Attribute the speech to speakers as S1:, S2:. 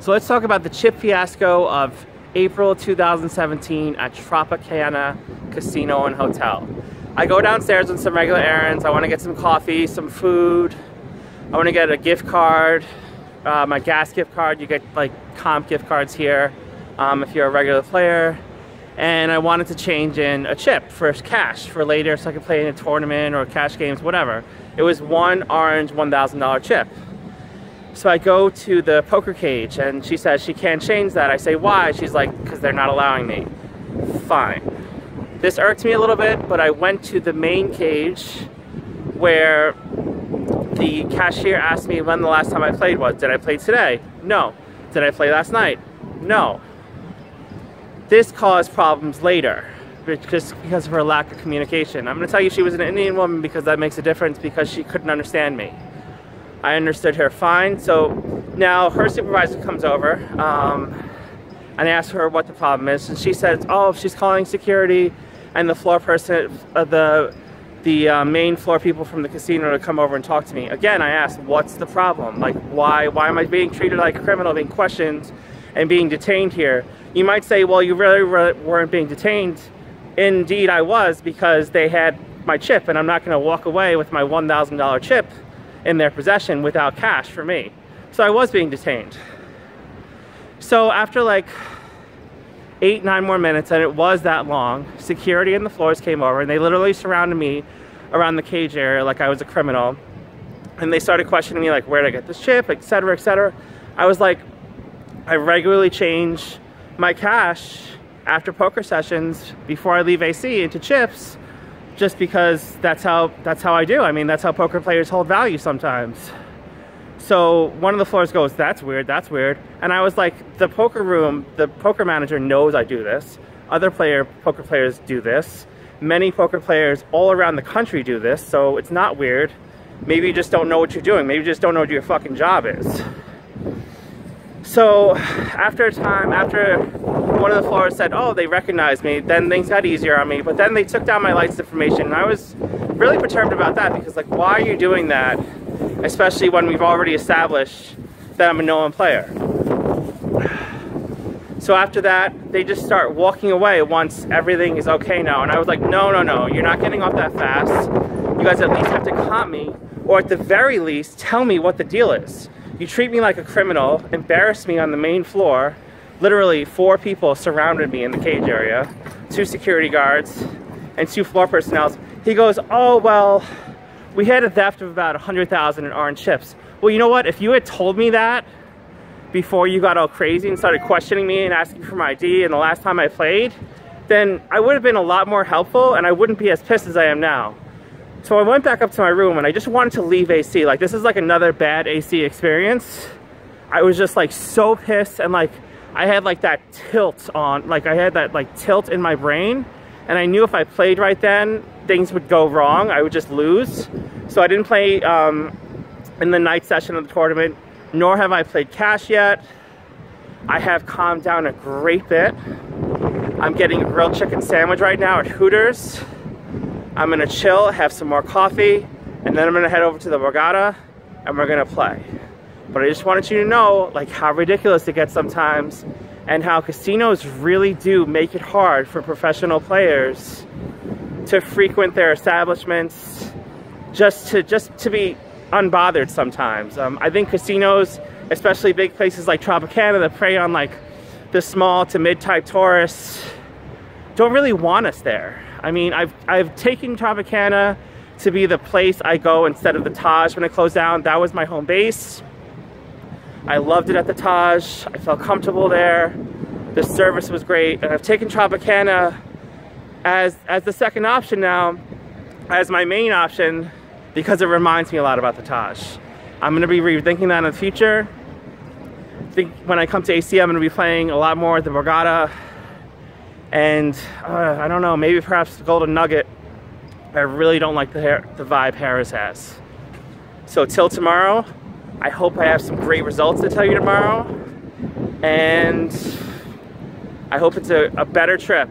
S1: So let's talk about the chip fiasco of April 2017 at Tropicana Casino and Hotel. I go downstairs on some regular errands. I want to get some coffee, some food. I want to get a gift card, my gas gift card. You get like comp gift cards here if you're a regular player. And I wanted to change in a chip for cash for later so I could play in a tournament or cash games, whatever. It was one orange $1,000 chip. So I go to the poker cage and she says she can't change that. I say, why? She's like, because they're not allowing me. Fine. This irked me a little bit, but I went to the main cage where the cashier asked me when the last time I played was. Did I play today? No. Did I play last night? No. This caused problems later, just because of her lack of communication. I'm going to tell you she was an Indian woman because that makes a difference, because she couldn't understand me. I understood her fine. So now her supervisor comes over and I asked her what the problem is, and she says, oh, she's calling security and the floor person, the main floor people from the casino to come over and talk to me. Again, I asked, what's the problem? Like, why am I being treated like a criminal, being questioned and being detained here? You might say, well, you really weren't being detained. Indeed, I was, because they had my chip, and I'm not going to walk away with my $1,000 chip in their possession without cash for me. So I was being detained. So after like 8-9 more minutes, and it was that long, security and the floors came over and they literally surrounded me around the cage area like I was a criminal. And they started questioning me like, where did I get this chip, etc., etc. I was like, I regularly change my cash after poker sessions before I leave AC into chips, just because that's how I do. I mean, that's how poker players hold value sometimes. So one of the floors goes, that's weird, that's weird. And I was like, the poker room, the poker manager knows I do this. Other poker players do this. Many poker players all around the country do this, so it's not weird. Maybe you just don't know what you're doing. Maybe you just don't know what your fucking job is. So after a time, after one of the floors said, oh, they recognized me, then things got easier on me. But then they took down my license information, and I was really perturbed about that, because like, why are you doing that? Especially when we've already established that I'm a known player. So after that, they just start walking away once everything is okay now. And I was like, no, no, no, you're not getting off that fast. You guys at least have to comp me, or at the very least, tell me what the deal is. You treat me like a criminal, embarrass me on the main floor. Literally 4 people surrounded me in the cage area, 2 security guards and 2 floor personnel. He goes, oh, well, we had a theft of about 100,000 in orange chips. Well, you know what? If you had told me that before you got all crazy and started questioning me and asking for my ID and the last time I played, then I would have been a lot more helpful and I wouldn't be as pissed as I am now. So I went back up to my room and I just wanted to leave AC. Like, this is like another bad AC experience. I was just like so pissed, and like I had like that tilt on, like I had that like tilt in my brain, and I knew if I played right then, things would go wrong. I would just lose. So I didn't play in the night session of the tournament, nor have I played cash yet. I have calmed down a great bit. I'm getting a grilled chicken sandwich right now at Hooters. I'm gonna chill, have some more coffee, and then I'm gonna head over to the Borgata and we're gonna play. But I just wanted you to know like how ridiculous it gets sometimes, and how casinos really do make it hard for professional players to frequent their establishments, just to be unbothered sometimes. I think casinos, especially big places like Tropicana that prey on like the small to mid-type tourists, don't really want us there. I mean, I've taken Tropicana to be the place I go instead of the Taj when it closed down. That was my home base. I loved it at the Taj. I felt comfortable there. The service was great, and I've taken Tropicana as the second option now, as my main option, because it reminds me a lot about the Taj. I'm going to be rethinking that in the future. I think when I come to AC, I'm going to be playing a lot more at the Borgata. And I don't know, maybe perhaps the Golden Nugget. I really don't like the vibe Harris has. So till tomorrow, I hope I have some great results to tell you tomorrow. And I hope it's a better trip